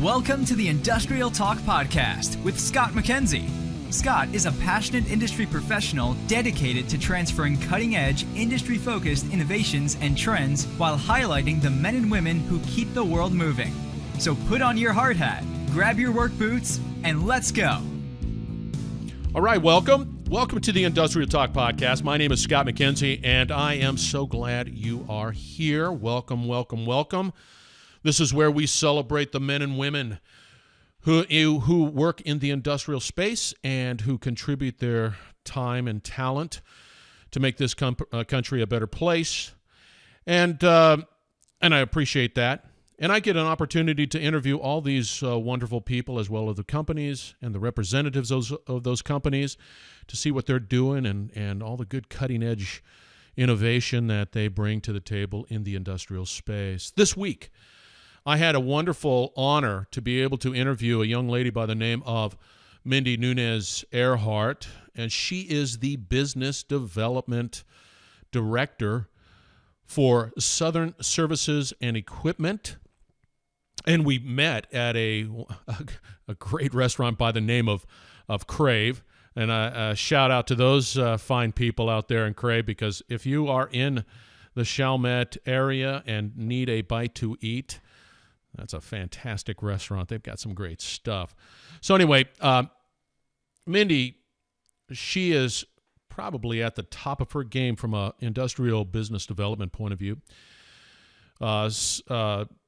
Welcome to the Industrial Talk Podcast with Scott McKenzie. Scott is a passionate industry professional dedicated to transferring cutting-edge, industry-focused innovations and trends while highlighting the men and women who keep the world moving. So put on your hard hat, grab your work boots, and let's go. All right, welcome. Welcome to the Industrial Talk Podcast. My name is Scott McKenzie, and I am so glad you are here. Welcome, welcome, welcome. This is where we celebrate the men and women who work in the industrial space and who contribute their time and talent to make this country a better place. And I appreciate that. And I get an opportunity to interview all these wonderful people, as well as the companies and the representatives of those companies, to see what they're doing and all the good cutting-edge innovation that they bring to the table in the industrial space. This week, I had a wonderful honor to be able to interview a young lady by the name of Mindy Nunez Earhart, and she is the Business Development Director for Southern Services and Equipment. And we met at a great restaurant by the name of Crave. And a shout out to those fine people out there in Crave, because if you are in the Chalmette area and need a bite to eat, that's a fantastic restaurant. They've got some great stuff. So anyway, Mindy, she is probably at the top of her game from an industrial business development point of view.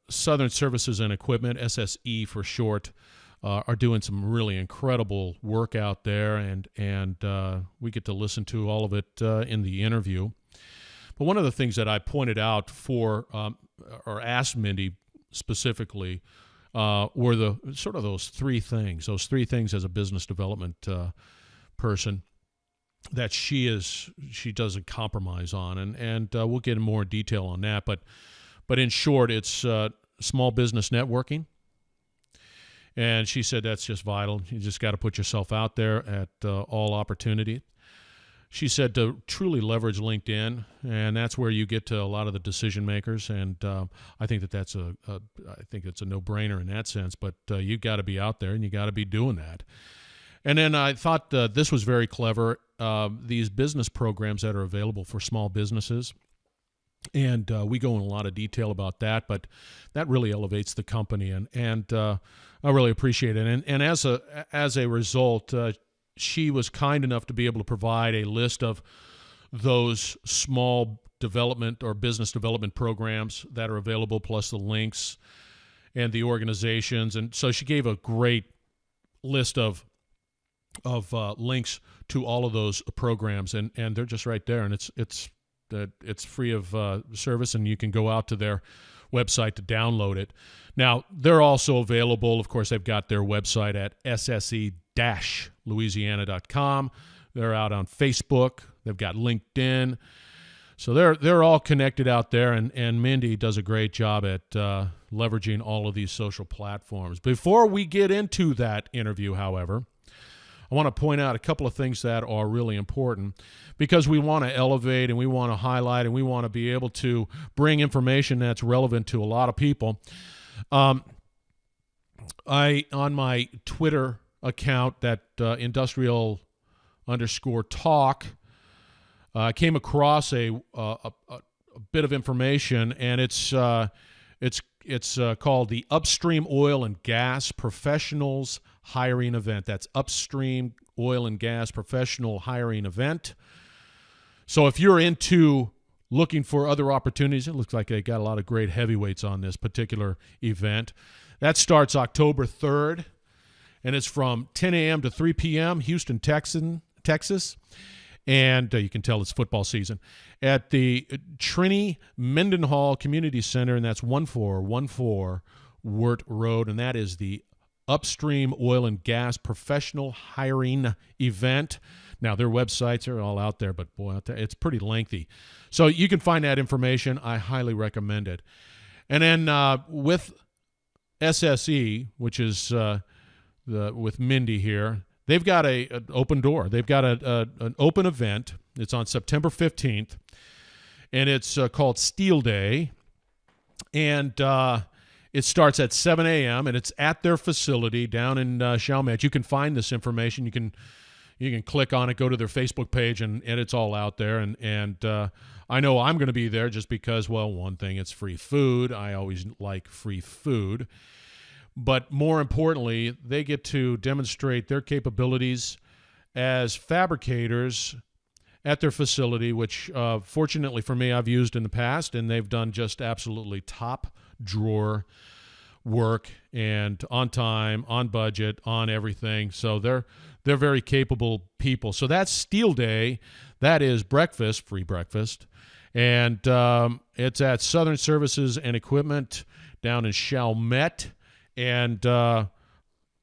Southern Services and Equipment, SSE for short, are doing some really incredible work out there, and we get to listen to all of it in the interview. But one of the things that I pointed out or asked Mindy specifically were the sort of those three things as a business development person that she doesn't compromise on, and we'll get in more detail on that. But in short, it's small business networking. And she said that's just vital. You just got to put yourself out there at all opportunity. She said to truly leverage LinkedIn, and that's where you get to a lot of the decision makers. And I think that's a no-brainer in that sense. But you got to be out there, and you got to be doing that. And then I thought this was very clever. These business programs that are available for small businesses. And we go in a lot of detail about that, but that really elevates the company, and I really appreciate it. And as a result, she was kind enough to be able to provide a list of those small development or business development programs that are available, plus the links and the organizations. And so she gave a great list of links to all of those programs, and they're just right there, and it's free of service, and you can go out to their website to download it. Now, they're also available. Of course, they've got their website at sse-louisiana.com. They're out on Facebook. They've got LinkedIn. So they're all connected out there, and Mindy does a great job at leveraging all of these social platforms. Before we get into that interview, however, I want to point out a couple of things that are really important, because we want to elevate and we want to highlight and we want to be able to bring information that's relevant to a lot of people. On my Twitter account, that industrial_talk, came across a bit of information, and it's called the Upstream Oil and Gas Professionals Hiring Event. That's Upstream Oil and Gas Professional Hiring Event. So if you're into looking for other opportunities, it looks like they got a lot of great heavyweights on this particular event. That starts October 3rd, and it's from 10 a.m. to 3 p.m., Houston, Texas. And you can tell it's football season, at the Trini Mendenhall Community Center, and that's 1414 Wirt Road, and that is the Upstream Oil and Gas Professional Hiring Event. Now, their websites are all out there, but boy, it's pretty lengthy. So you can find that information. I highly recommend it. And then with SSE, which is with Mindy here, they've got an open door. They've got an open event. It's on September 15th, and it's called Steel Day. And It starts at 7 a.m. and it's at their facility down in Chalmette. You can find this information. You can click on it, go to their Facebook page, and it's all out there. And I know I'm going to be there just because, well, one thing, it's free food. I always like free food. But more importantly, they get to demonstrate their capabilities as fabricators at their facility, which fortunately for me, I've used in the past, and they've done just absolutely top drawer work and on time, on budget, on everything. So they're very capable people. So that's Steel Day. That is breakfast, free breakfast. And it's at Southern Services and Equipment down in Chalmette. And go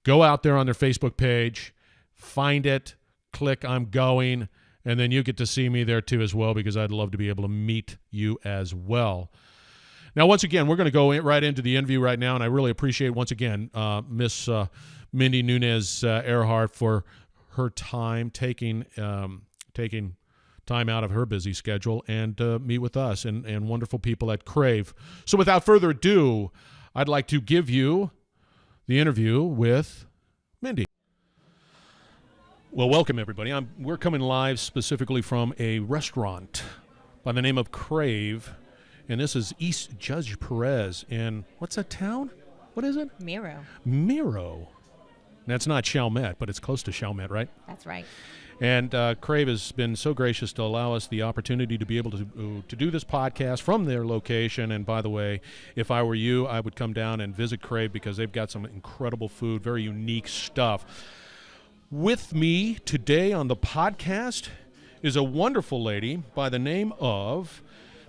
out there on their Facebook page, find it, click I'm going, and then you get to see me there too as well, because I'd love to be able to meet you as well. Now, once again, we're going to go right into the interview right now, and I really appreciate, once again, Miss Mindy Nunez Earhart for her time, taking time out of her busy schedule and meet with us and wonderful people at Crave. So without further ado, I'd like to give you the interview with Mindy. Well, welcome, everybody. We're coming live specifically from a restaurant by the name of Crave. And this is East Judge Perez in, what's that town? What is it? Miro. That's not Chalmette, but it's close to Chalmette, right? That's right. And Crave has been so gracious to allow us the opportunity to be able to do this podcast from their location. And by the way, if I were you, I would come down and visit Crave because they've got some incredible food, very unique stuff. With me today on the podcast is a wonderful lady by the name of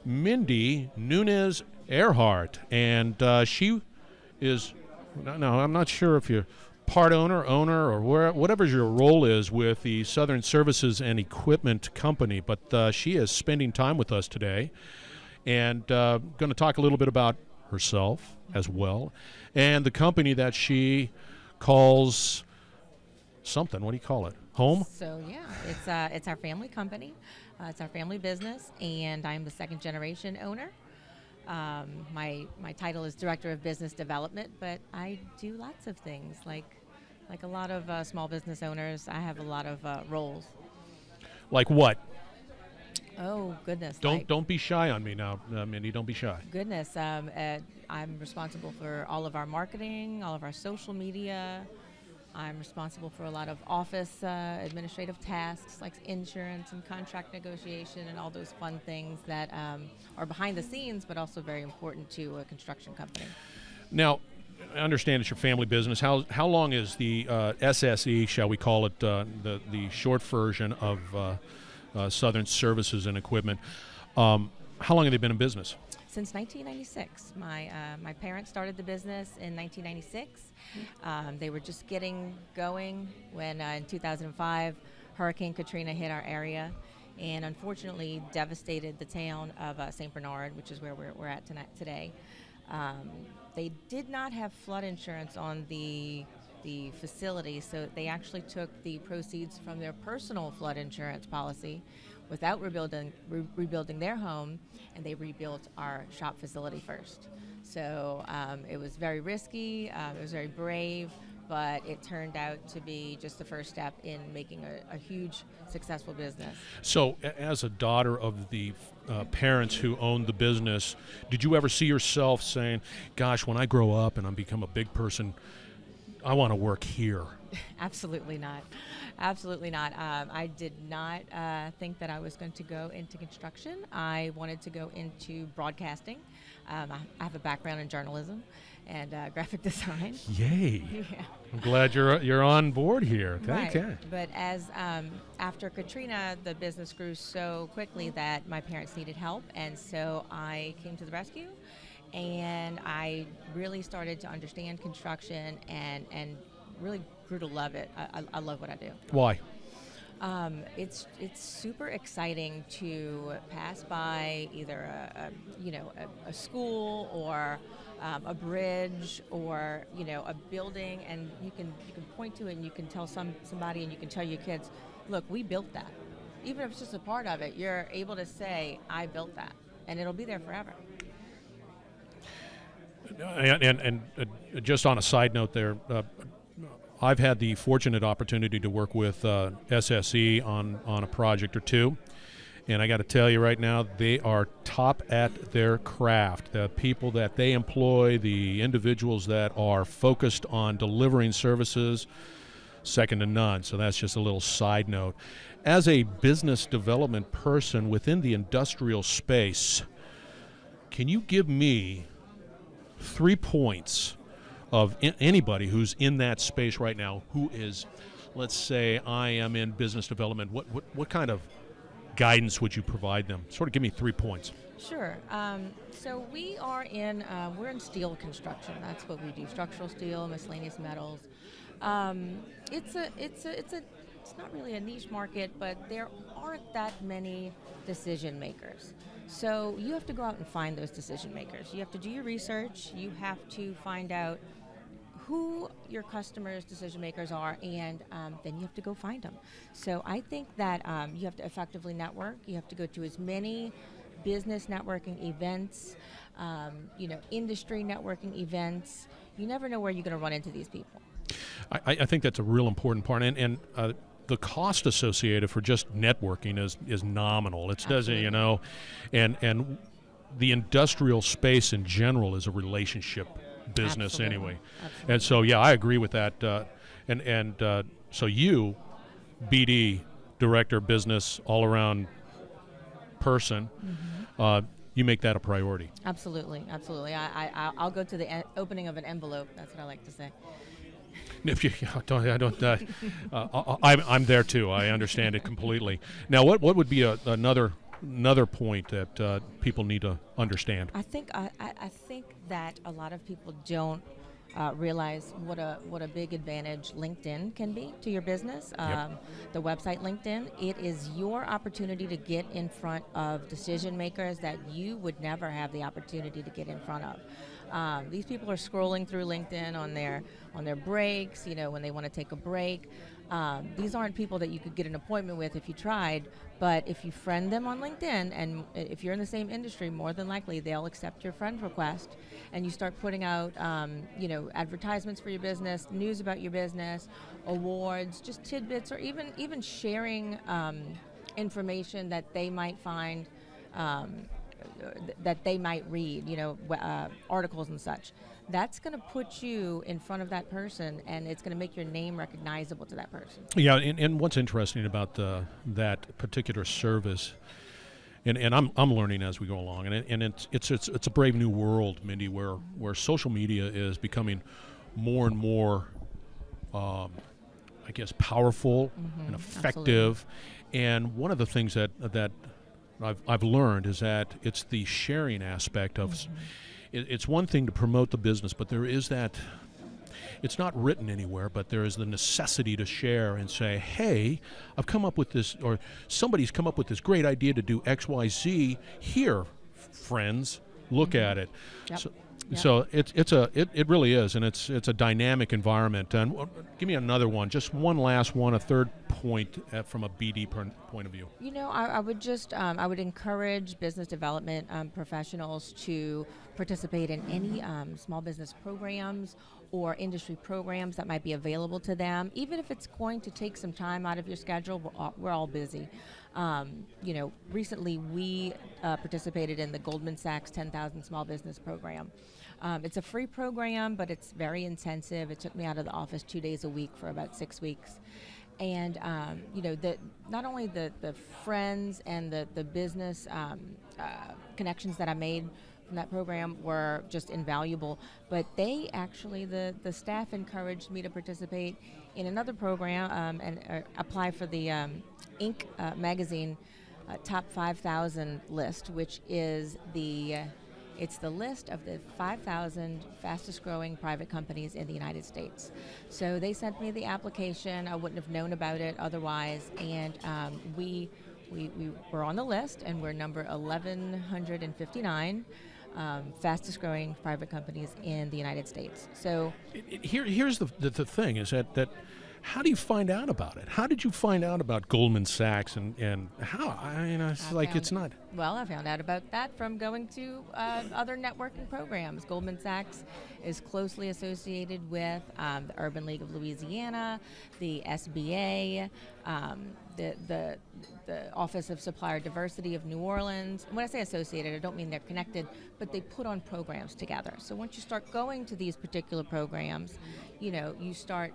Mindy Nunez Earhart, and she is, no, I'm not sure if you're part owner, or whatever your role is with the Southern Services and Equipment Company, but she is spending time with us today and going to talk a little bit about herself as well, and the company that she calls something. What do you call it? Home? So yeah, it's our family company. It's our family business, and I'm the second generation owner. My title is Director of Business Development, but I do lots of things. Like a lot of small business owners, I have a lot of roles. Like what? Oh, goodness. Don't be shy on me now, Mindy. Don't be shy. Goodness. I'm responsible for all of our marketing, all of our social media. I'm responsible for a lot of office administrative tasks like insurance and contract negotiation and all those fun things that are behind the scenes but also very important to a construction company. Now, I understand it's your family business. How long is the SSE, shall we call it, the short version of Southern Services and Equipment? How long have they been in business? Since 1996. My parents started the business in 1996. They were just getting going when in 2005 Hurricane Katrina hit our area and unfortunately devastated the town of St. Bernard, which is where we're at today. They did not have flood insurance on the facility, so they actually took the proceeds from their personal flood insurance policy without rebuilding their home, and they rebuilt our shop facility first. So it was very risky, it was very brave, but it turned out to be just the first step in making a huge, successful business. So as a daughter of the parents who owned the business, did you ever see yourself saying, gosh, when I grow up and I become a big person, I want to work here? Absolutely not. Absolutely not. I did not think that I was going to go into construction. I wanted to go into broadcasting. I have a background in journalism and graphic design. Yay! Yeah. I'm glad you're on board here. Right. Okay. But as after Katrina, the business grew so quickly that my parents needed help, and so I came to the rescue. And I really started to understand construction and really grew to love it. I love what I do. Why? It's super exciting to pass by either a school or a bridge or a building, and you can point to it and you can tell somebody and you can tell your kids, look, we built that. Even if it's just a part of it, you're able to say, I built that, and it'll be there forever. And just on a side note there, I've had the fortunate opportunity to work with SSE on a project or two, and I got to tell you right now, they are top at their craft. The people that they employ, the individuals that are focused on delivering services, second to none. So that's just a little side note. As a business development person within the industrial space, can you give me 3 points of anybody who's in that space right now who is, let's say I am in business development, what kind of guidance would you provide them? Sort of give me 3 points. Sure. So we're in steel construction. That's what we do: structural steel, miscellaneous metals. It's not really a niche market, but there aren't that many decision makers. So you have to go out and find those decision makers. You have to do your research. You have to find out who your customers' decision makers are, and then you have to go find them. So I think that you have to effectively network. You have to go to as many business networking events, industry networking events. You never know where you're going to run into these people. I think that's a real important part, and the cost associated for just networking is nominal. It does, and the industrial space in general is a relationship business. Absolutely. Anyway. Absolutely. And so, yeah, I agree with that. So you, BD, director, business, all-around person, you make that a priority. Absolutely. I'll go to the opening of an envelope. That's what I like to say. If you I'm there too. I understand it completely. Now, what would be another point that people need to understand? I think that a lot of people don't realize what a big advantage LinkedIn can be to your business. The website LinkedIn, it is your opportunity to get in front of decision makers that you would never have the opportunity to get in front of. These people are scrolling through LinkedIn on their breaks, when they want to take a break. These aren't people that you could get an appointment with if you tried, but if you friend them on LinkedIn, and if you're in the same industry, more than likely they'll accept your friend request, and you start putting out, advertisements for your business, news about your business, awards, just tidbits, or even sharing information that they might find, that they might read, articles and such. That's going to put you in front of that person, and it's going to make your name recognizable to that person. Yeah, and what's interesting about that particular service, and I'm learning as we go along, and it's a brave new world, Mindy, where social media is becoming more and more, powerful and effective. Absolutely. And one of the things that I've learned is that it's the sharing aspect of. It's one thing to promote the business, but there is that. It's not written anywhere, but there is the necessity to share and say, "Hey, I've come up with this," or somebody's come up with this great idea to do X, Y, Z. Here, friends, look at it. Yep. So it really is, and it's a dynamic environment. And give me another one, just one last one, a third point from a BD point of view. I would just I would encourage business development professionals to participate in any small business programs or industry programs that might be available to them, even if it's going to take some time out of your schedule. We're all busy. Recently we participated in the Goldman Sachs 10,000 Small Business Program. It's a free program, but it's very intensive. It took me out of the office 2 days a week for about 6 weeks. And, not only the friends and the business connections that I made from that program were just invaluable, but they actually, the staff encouraged me to participate in another program and apply for the Inc. Magazine Top 5,000 list, which is it's the list of the 5,000 fastest growing private companies in the United States. So they sent me the application. I wouldn't have known about it otherwise. And we were on the list, and we're number 1,159 fastest growing private companies in the United States. So here's the thing is that how do you find out about it? How did you find out about Goldman Sachs and how? It's Well, I found out about that from going to other networking programs. Goldman Sachs is closely associated with the Urban League of Louisiana, the SBA, the Office of Supplier Diversity of New Orleans. And when I say associated, I don't mean they're connected, but they put on programs together. So once you start going to these particular programs, you start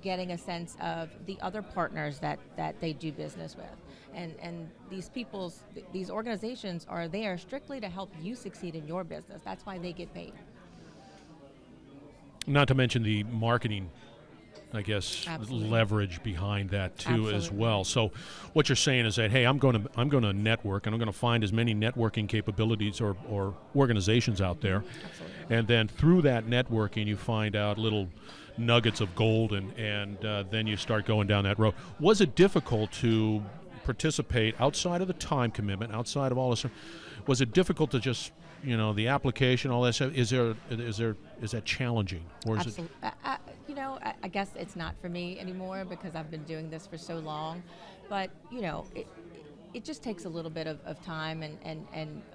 getting a sense of the other partners that they do business with. And these organizations are there strictly to help you succeed in your business. That's why they get paid. Not to mention the marketing, I guess, Absolutely. leverage behind that too. Absolutely. As well. So what you're saying is that, hey, I'm going to network, and I'm going to find as many networking capabilities or organizations out there. Absolutely. And then through that networking, you find out little nuggets of gold, and then you start going down that road. Was it difficult to participate outside of the time commitment, outside of all this? Was it difficult to just, the application, all that stuff? Is that challenging, or is Absolutely. I guess it's not for me anymore because I've been doing this for so long. But it just takes a little bit of time and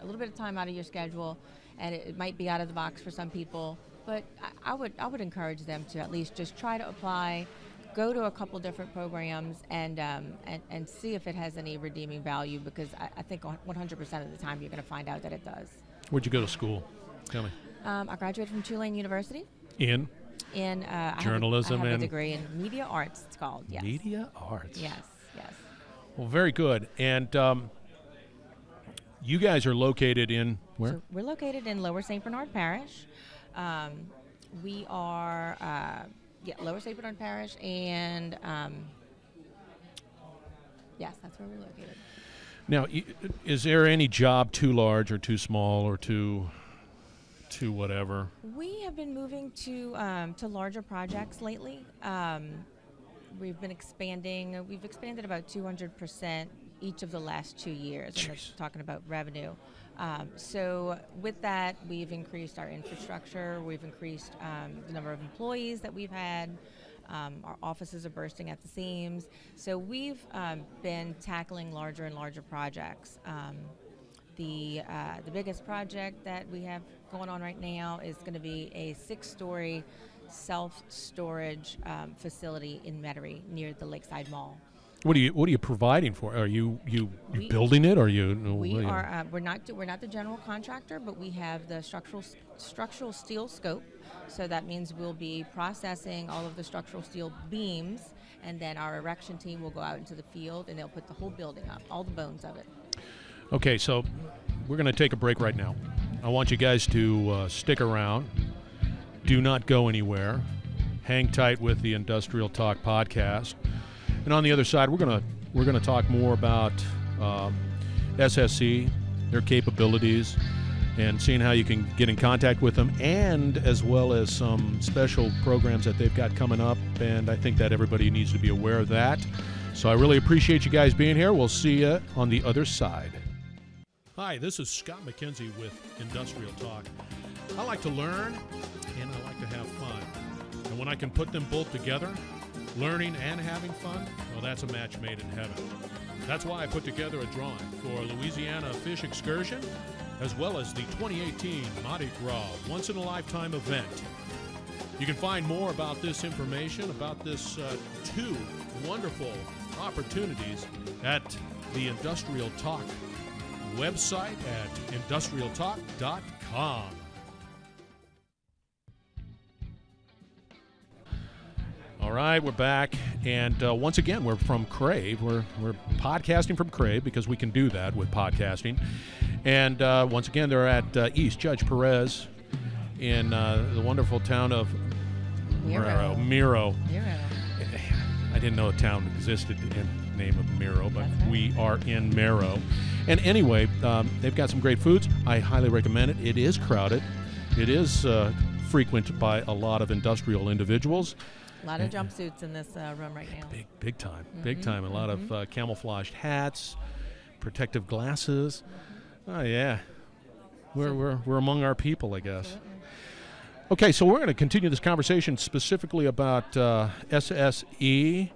a little bit of time out of your schedule, and it might be out of the box for some people. But I would encourage them to at least just try to apply, go to a couple different programs, and see if it has any redeeming value, because I think 100% of the time you're going to find out that it does. Where'd you go to school? Tell me. I graduated from Tulane University In journalism I have a and degree in media arts. It's called. Yes. Media arts. Yes. Well, very good. And you guys are located in where? So we're located in Lower St. Bernard Parish. We are Lower St. Bernard Parish, and yes, that's where we're located. Now, is there any job too large or too small or too whatever? We have been moving to larger projects lately. We've been expanding. We've expanded about 200% each of the last 2 years. And that's talking about revenue. So with that, we've increased our infrastructure. We've increased the number of employees that we've had. Our offices are bursting at the seams. So we've been tackling larger and larger projects. The biggest project that we have going on right now is going to be a 6-story self-storage facility in Metairie near the Lakeside Mall. What are you providing for? Are you building it? Or We're not the general contractor, but we have the structural steel scope. So that means we'll be processing all of the structural steel beams, and then our erection team will go out into the field and they'll put the whole building up, all the bones of it. Okay, so we're going to take a break right now. I want you guys to stick around. Do not go anywhere. Hang tight with the Industrial Talk podcast. And on the other side, we're gonna talk more about SSE, their capabilities, and seeing how you can get in contact with them, and as well as some special programs that they've got coming up. And I think that everybody needs to be aware of that. So I really appreciate you guys being here. We'll see you on the other side. Hi, this is Scott McKenzie with Industrial Talk. I like to learn, and I like to have fun. And when I can put them both together, learning and having fun, well, that's a match made in heaven. That's why I put together a drawing for Louisiana Fish Excursion, as well as the 2018 Mardi Gras once-in-a-lifetime event. You can find more about this information, about this 2 wonderful opportunities at the Industrial Talk website at industrialtalk.com. All right, we're back, and once again, we're from Crave. We're podcasting from Crave because we can do that with podcasting. And once again, they're at East Judge Perez in the wonderful town of Miro. I didn't know a town existed in the name of Miro, but we are in Miro. And anyway, they've got some great foods. I highly recommend it. It is crowded. It is frequented by a lot of industrial individuals. A lot of jumpsuits in this room right now. Big time, big time. A lot of camouflaged hats, protective glasses. Oh yeah, we're among our people, I guess. Absolutely. Okay, so we're going to continue this conversation specifically about SSE.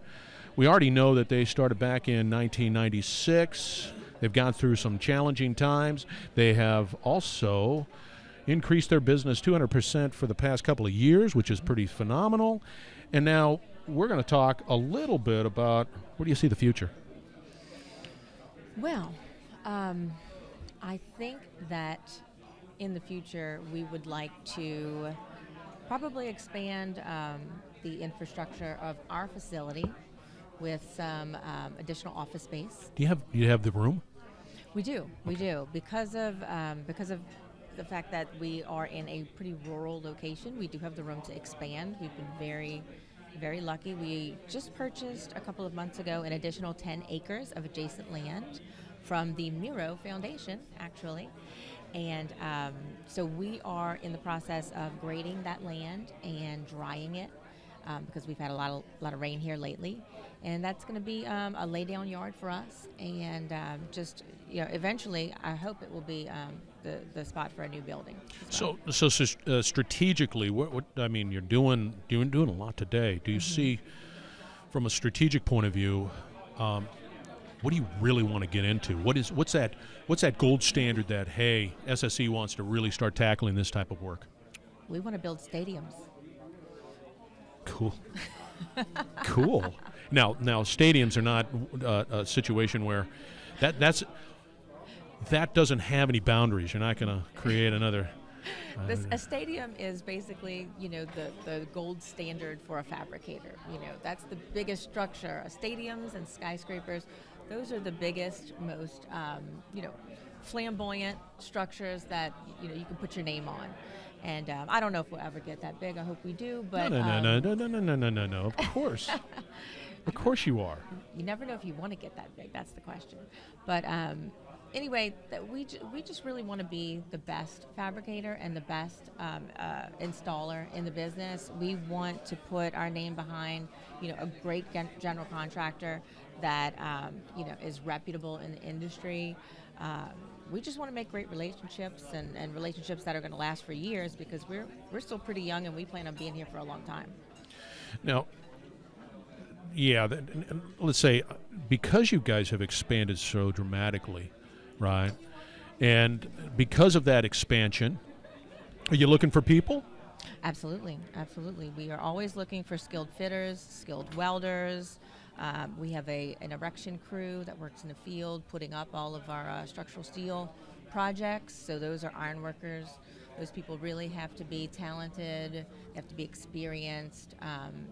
We already know that they started back in 1996. They've gone through some challenging times. They have also increased their business 200% for the past couple of years, which is pretty phenomenal. And now we're going to talk a little bit about, where do you see the future? Well, I think that in the future we would like to probably expand the infrastructure of our facility with some additional office space. Do you have the room? We do. Because of the fact that we are in a pretty rural location, we do have the room to expand. We've been very, very lucky. We just purchased a couple of months ago an additional 10 acres of adjacent land from the Miro Foundation, actually. And so we are in the process of grading that land and drying it because we've had a lot of rain here lately. And that's going to be a lay-down yard for us. And just, eventually, I hope it will be the spot for a new building. So strategically, what I mean, you're doing a lot today. Do you see, from a strategic point of view, what do you really want to get into? What's that gold standard that, hey, SSE wants to really start tackling this type of work? We want to build stadiums. Cool. Cool. Now stadiums are not a situation where that doesn't have any boundaries. You're not going to create another. A stadium is basically, the gold standard for a fabricator. That's the biggest structure. Stadiums and skyscrapers, those are the biggest, most, flamboyant structures that, you can put your name on. And I don't know if we'll ever get that big. I hope we do. But No. Of course. Of course you are. You never know if you want to get that big. That's the question. But anyway, we just really want to be the best fabricator and the best installer in the business. We want to put our name behind, a great general contractor that, is reputable in the industry. We just want to make great relationships and relationships that are going to last for years because we're still pretty young and we plan on being here for a long time. Now, yeah, let's say because you guys have expanded so dramatically, right? And because of that expansion, are you looking for people? Absolutely. We are always looking for skilled fitters, skilled welders. We have an erection crew that works in the field putting up all of our structural steel projects. So those are iron workers. Those people really have to be talented. They have to be experienced.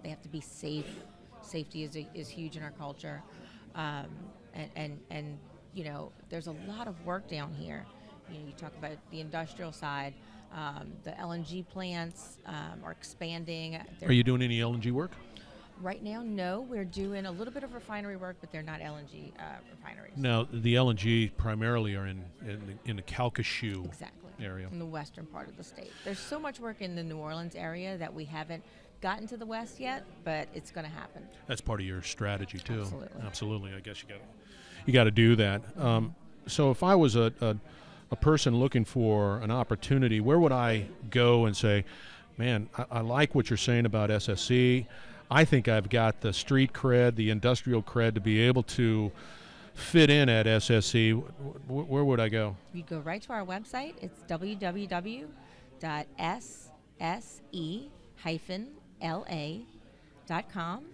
They have to be safe. Safety is huge in our culture. And there's a lot of work down here. You talk about the industrial side. The LNG plants are expanding. Are you doing any LNG work? Right now, no. We're doing a little bit of refinery work, but they're not LNG refineries. Now, the LNG primarily are in the Calcasieu area. In the western part of the state. There's so much work in the New Orleans area that we haven't gotten to the west yet, but it's going to happen. That's part of your strategy, too. Absolutely. I guess you got to do that. So if I was a person looking for an opportunity, where would I go and say, man, I like what you're saying about SSE. I think I've got the street cred, the industrial cred to be able to fit in at SSE. Where would I go? You go right to our website. It's www.sse-la.com.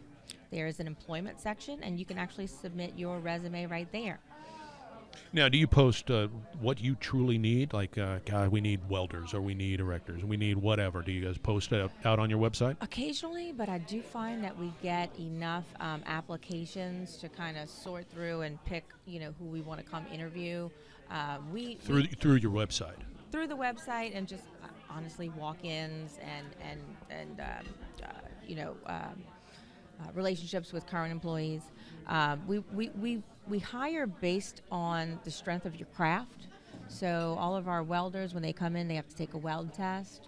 There is an employment section, and you can actually submit your resume right there. Now, do you post what you truly need? Like, God, we need welders, or we need erectors, we need whatever. Do you guys post it out on your website? Occasionally, but I do find that we get enough applications to kind of sort through and pick, who we want to come interview. Through your website? Through the website and just honestly walk-ins and relationships with current employees. We hire based on the strength of your craft. So all of our welders, when they come in, they have to take a weld test.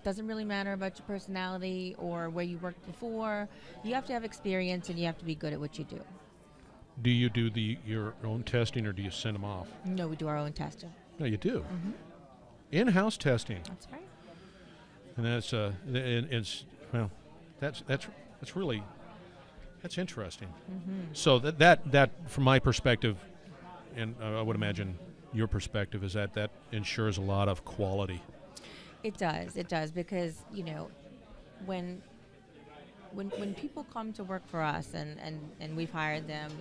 Doesn't really matter about your personality or where you worked before. You have to have experience and you have to be good at what you do. Do you do your own testing or do you send them off? No, we do our own testing. No, you do? Mm-hmm. In-house testing? That's right. And that's really interesting. Mm-hmm. So that from my perspective and I would imagine your perspective is that ensures a lot of quality. It does, because when people come to work for us and we've hired them,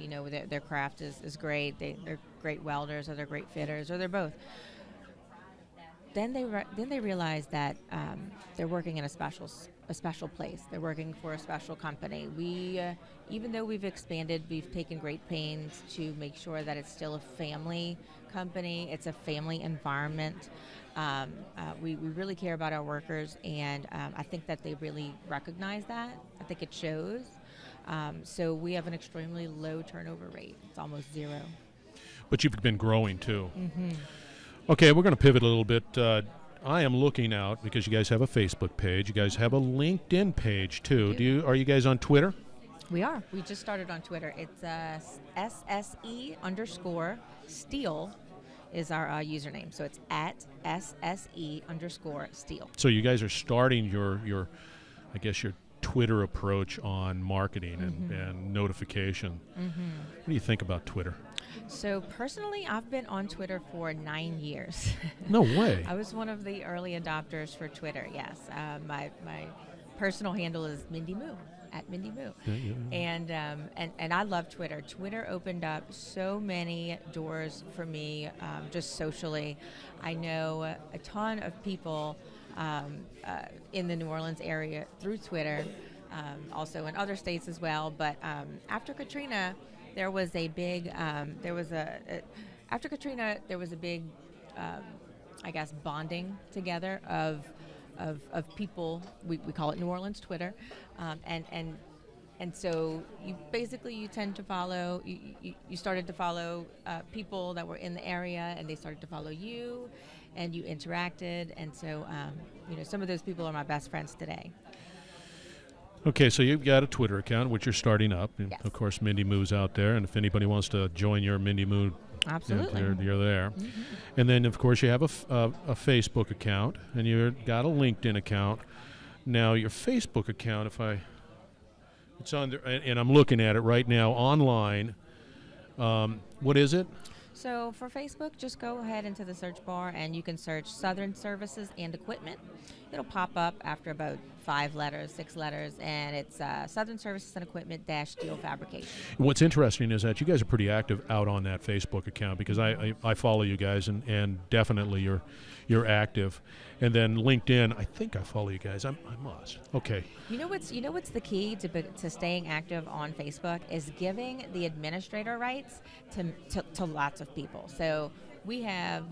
their craft is great, they're great welders, or they're great fitters, or they're both. Then they realize that they're working in a special place. They're working for a special company. We, even though we've expanded, we've taken great pains to make sure that it's still a family company. It's a family environment. We really care about our workers, and I think that they really recognize that. I think it shows. So we have an extremely low turnover rate. It's almost zero. But you've been growing too. Mm-hmm. Okay, we're going to pivot a little bit. I am looking out because you guys have a Facebook page. You guys have a LinkedIn page too. Are you guys on Twitter? We are. We just started on Twitter. It's SSE_Steel is our username. So it's at SSE_Steel. So you guys are starting your I guess your Twitter approach on marketing and notification. What do you think about Twitter? So personally, I've been on Twitter for 9 years. No way. I was one of the early adopters for Twitter, yes. My personal handle is Mindy Moo, at Mindy Moo. Yeah. And I love Twitter. Twitter opened up so many doors for me, just socially. I know a ton of people in the New Orleans area through Twitter, also in other states as well. But after Katrina, there was a big, after Katrina, there was a big, I guess, bonding together of people. We call it New Orleans Twitter, and so you tend to follow. You started to follow people that were in the area, and they started to follow you, and you interacted, and so some of those people are my best friends today. Okay, so you've got a Twitter account, which you're starting up. And yes. Of course, Mindy Moo's out there, and if anybody wants to join your Mindy Moo, absolutely, you're there. Mm-hmm. And then, of course, you have a Facebook account, and you've got a LinkedIn account. Now, your Facebook account, it's on there, and I'm looking at it right now online. What is it? So for Facebook, just go ahead into the search bar, and you can search Southern Services and Equipment. It'll pop up after about 6 letters, and it's Southern Services and Equipment - Steel Fabrication. What's interesting is that you guys are pretty active out on that Facebook account, because I follow you guys, and definitely you're active. And then LinkedIn, I think I follow you guys. I must. Okay. You know what's the key to staying active on Facebook is giving the administrator rights to lots of people. So we have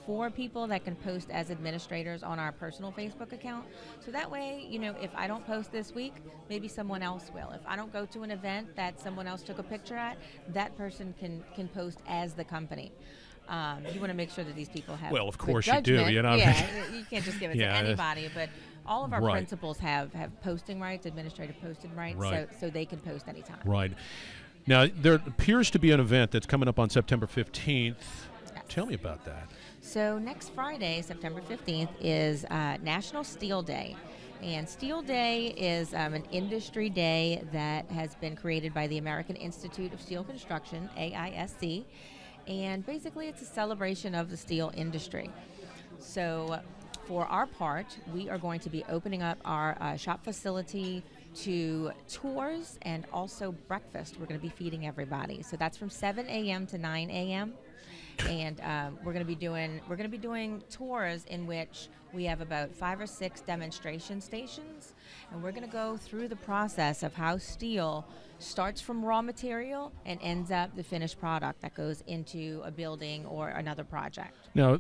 4 people that can post as administrators on our personal Facebook account. So that way, if I don't post this week, maybe someone else will. If I don't go to an event that someone else took a picture at, that person can post as the company. You want to make sure that these people have well, of course you do. Yeah, you can't just give it to anybody. But all of our principals have posting rights, administrative posting rights, so they can post anytime. Right. Now, there appears to be an event that's coming up on September 15th. Yes. Tell me about that. So next Friday, September 15th, is National Steel Day. And Steel Day is an industry day that has been created by the American Institute of Steel Construction, AISC. And basically, it's a celebration of the steel industry. So for our part, we are going to be opening up our shop facility to tours and also breakfast. We're going to be feeding everybody. So that's from 7 a.m. to 9 a.m. And we're going to be doing tours in which we have about 5 or 6 demonstration stations, and we're going to go through the process of how steel starts from raw material and ends up the finished product that goes into a building or another project. Now,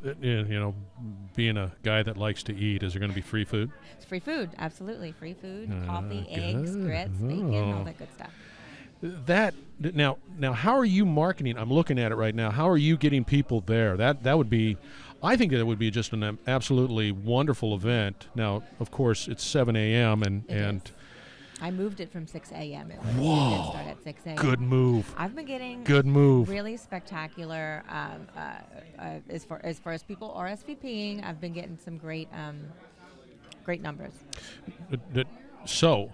being a guy that likes to eat, is there going to be free food? It's free food, absolutely. Free food, coffee, eggs, grits, bacon, all that good stuff. Now, how are you marketing? I'm looking at it right now. How are you getting people there? That would be, I think that would be just an absolutely wonderful event. Now, of course, it's 7 a.m. and I moved it from 6 a.m. It did start at 6 a.m. Good move. I've been getting really spectacular as far as people RSVPing. I've been getting some great numbers. So,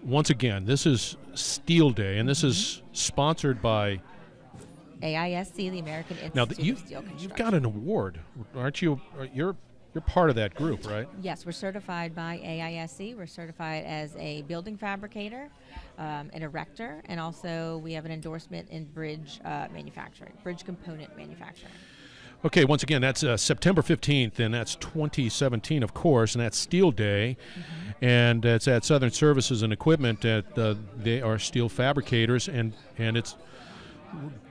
once again, this is Steel Day, and this is sponsored by AISC, the American Now, Institute of Steel Construction. you've got an award, aren't you? You're part of that group, right? Yes, we're certified by AISC. We're certified as a building fabricator, an erector, and also we have an endorsement in bridge manufacturing, bridge component manufacturing. Okay, once again, that's September 15th, and that's 2017, of course, and that's Steel Day. And it's at Southern Services and Equipment. They are steel fabricators, and it's,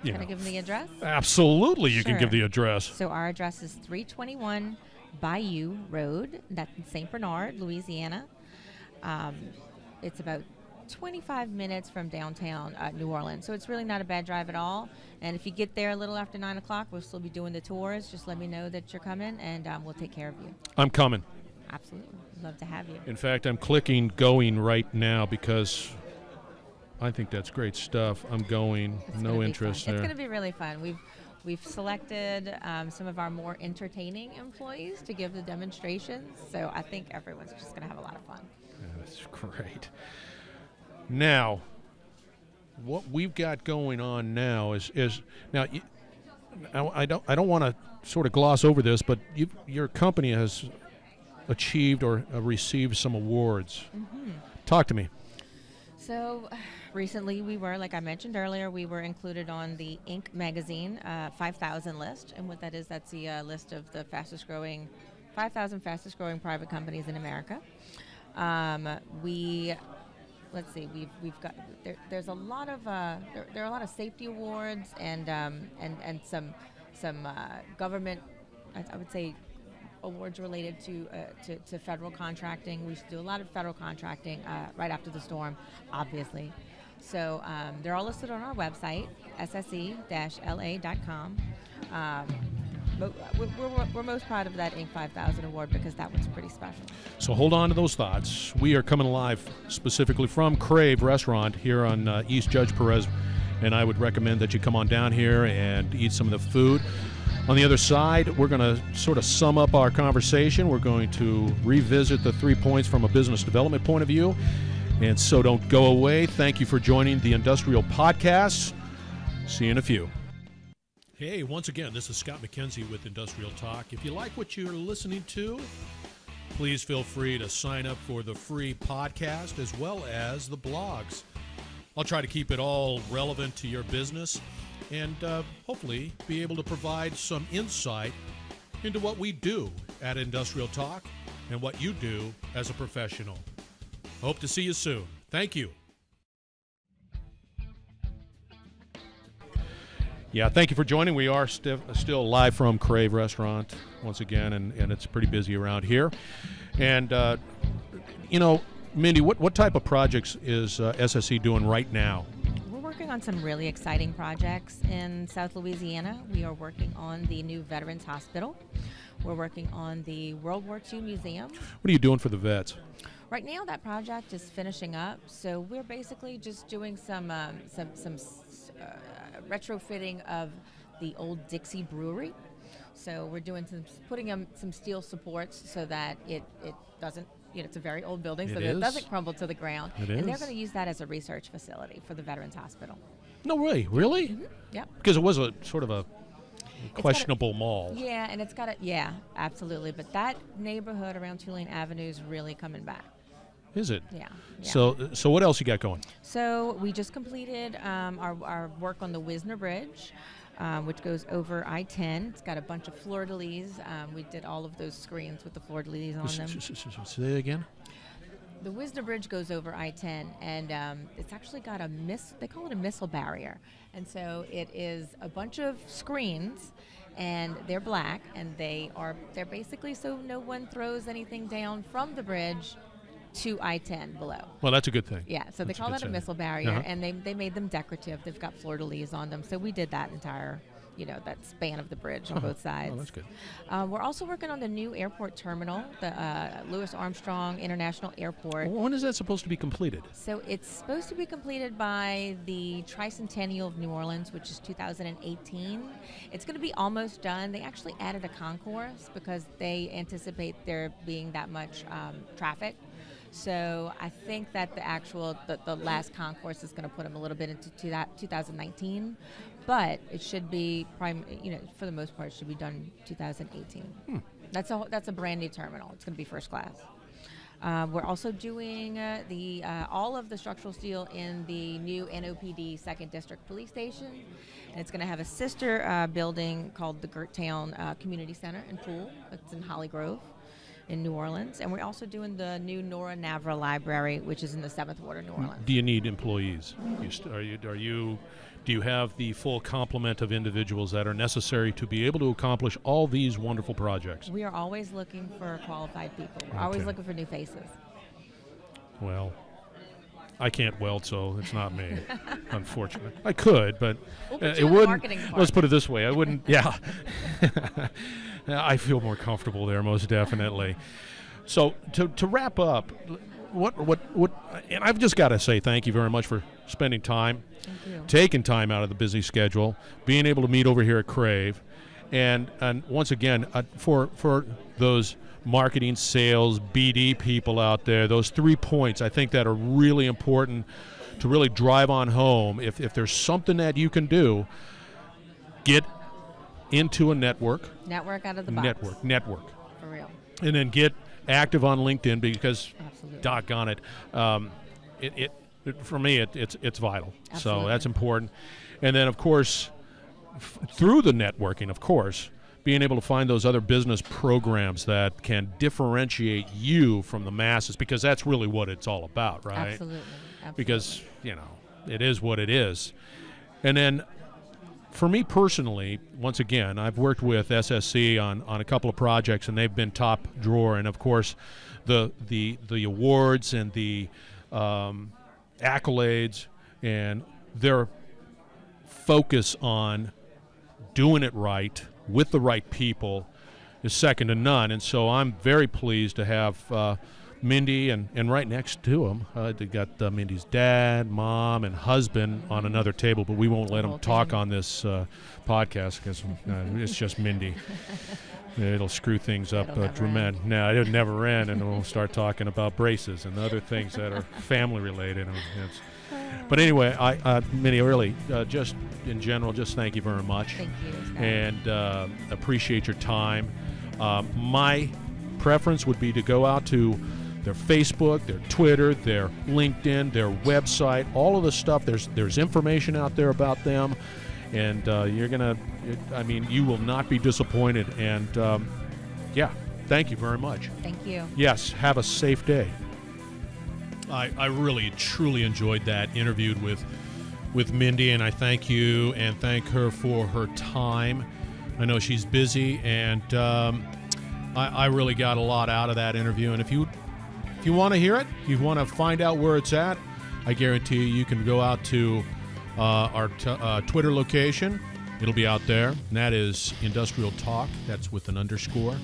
Can I give them the address? Absolutely, you can Sure. give the address. So our address is 321 Bayou Road. That's in St. Bernard, Louisiana. It's about 25 minutes from downtown New Orleans. So it's really not a bad drive at all. And if you get there a little after 9 o'clock, we'll still be doing the tours. Just let me know that you're coming, and we'll take care of you. I'm coming. Absolutely. Love to have you. In fact, I'm clicking going right now because I think that's great stuff. I'm going. It's No gonna be interest fun. there. It's going to be really fun. We've selected some of our more entertaining employees to give the demonstrations. So I think everyone's just going to have a lot of fun. Yeah, that's great. Now, what we've got going on now is now. I don't want to sort of gloss over this, but your company has achieved or received some awards. Talk to me. So recently we were, like I mentioned earlier, we were included on the Inc. magazine 5,000 list. And what that is, that's the list of the 5,000 fastest growing private companies in America. Let's see, we've got, there's a lot of, there are a lot of safety awards and some government, I would say, awards related to federal contracting. We do a lot of federal contracting right after the storm, obviously. So they're all listed on our website, sse-la.com. We're most proud of that Inc. 5000 award because that one's pretty special. So hold on to those thoughts. We are coming live specifically from Crave Restaurant here on East Judge Perez, and I would recommend that you come on down here and eat some of the food. On the other side, we're going to sort of sum up our conversation. We're going to revisit the 3 points from a business development point of view. And so don't go away. Thank you for joining the Industrial Podcast. See you in a few. Hey, once again, this is Scott McKenzie with Industrial Talk. If you like what you're listening to, please feel free to sign up for the free podcast as well as the blogs. I'll try to keep it all relevant to your business and hopefully be able to provide some insight into what we do at Industrial Talk and what you do as a professional. Hope to see you soon. Thank you. Yeah, thank you for joining. We are still live from Crave Restaurant once again, and it's pretty busy around here. And, Mindy, what type of projects is SSE doing right now? We're working on some really exciting projects in South Louisiana. We are working on the new Veterans Hospital. We're working on the World War II Museum. What are you doing for the vets? Right now, that project is finishing up, so we're basically just doing some retrofitting of the old Dixie Brewery. So we're doing putting some steel supports so that it doesn't, it's a very old building, so that it doesn't crumble to the ground. And they're going to use that as a research facility for the Veterans Hospital. No way, really? Mm-hmm. Yeah. Because it was a sort of a questionable mall. Yeah, and it's got yeah, absolutely. But that neighborhood around Tulane Avenue is really coming back. Is it? Yeah. So what else you got going? So we just completed our work on the Wisner Bridge, which goes over I-10. It's got a bunch of fleur-de-lis. We did all of those screens with the fleur-de-lis on them. Say that again? The Wisner Bridge goes over I-10, and it's actually got they call it a missile barrier. And so it is a bunch of screens, and they're black, and they're basically so no one throws anything down from the bridge to I-10 below. Well, that's a good thing. Yeah, so they call that a missile barrier, and they made them decorative. They've got fleur-de-lis on them. So we did that entire, that span of the bridge on both sides. Oh, that's good. We're also working on the new airport terminal, the Louis Armstrong International Airport. When is that supposed to be completed? So it's supposed to be completed by the Tricentennial of New Orleans, which is 2018. It's going to be almost done. They actually added a concourse because they anticipate there being that much traffic. So I think that the last concourse is going to put them a little bit into 2019. but it should be for the most part, it should be done 2018. That's a brand new terminal. It's going to be first class. We're also doing all of the structural steel in the new NOPD 2nd District Police Station. And it's going to have a sister building called the Gerttown Community Center and Pool. It's in Holly Grove in New Orleans. And we're also doing the new Nora Navra Library, which is in the 7th Ward of New Orleans. Do you need employees? Do you have the full complement of individuals that are necessary to be able to accomplish all these wonderful projects? We are always looking for qualified people. We're always looking for new faces. Well, I can't weld, so it's not me, unfortunately. I could, but it wouldn't. Let's put it this way: I wouldn't. Yeah, I feel more comfortable there, most definitely. So to wrap up, what? And I've just got to say thank you very much for spending time, taking time out of the busy schedule, being able to meet over here at Crave, and once again for those marketing, sales, BD people out there, those 3 points I think that are really important to really drive on home. If there's something that you can do, get into a network. Network out of the box. Network. For real. And then get active on LinkedIn because, Absolutely. doggone it, for me it's vital. Absolutely. So that's important. And then of course, through the networking, of course, being able to find those other business programs that can differentiate you from the masses, because that's really what it's all about, right? Absolutely. Because, it is what it is. And then for me personally, once again, I've worked with SSC on a couple of projects, and they've been top drawer. And of course, the awards and the accolades and their focus on doing it right with the right people is second to none. And so I'm very pleased to have Mindy and right next to him, they got Mindy's dad, mom, and husband on another table, but we won't let them talk on this podcast because it's just Mindy. It'll screw things up dramatically. No, it'll never end, and we'll start talking about braces and other things that are family related. But anyway, Mindy, really, just in general, just thank you very much. Thank you, Scott. And appreciate your time. My preference would be to go out to their Facebook, their Twitter, their LinkedIn, their website, all of the stuff. There's information out there about them, and you will not be disappointed. And thank you very much. Thank you. Yes, have a safe day. I really, truly enjoyed that interview with Mindy, and I thank you and thank her for her time. I know she's busy, and I really got a lot out of that interview. And if you want to hear it, you want to find out where it's at, I guarantee you can go out to our Twitter location. It'll be out there, and that is Industrial Talk. That's with an underscore.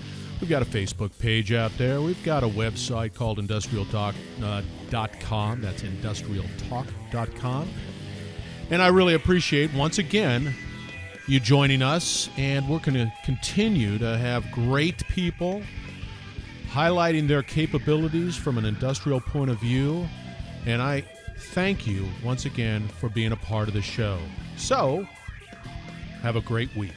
We've got a Facebook page out there. We've got a website called industrialtalk.com. That's industrialtalk.com. And I really appreciate, once again, you joining us. And we're going to continue to have great people highlighting their capabilities from an industrial point of view. And I thank you once again for being a part of the show. So, have a great week.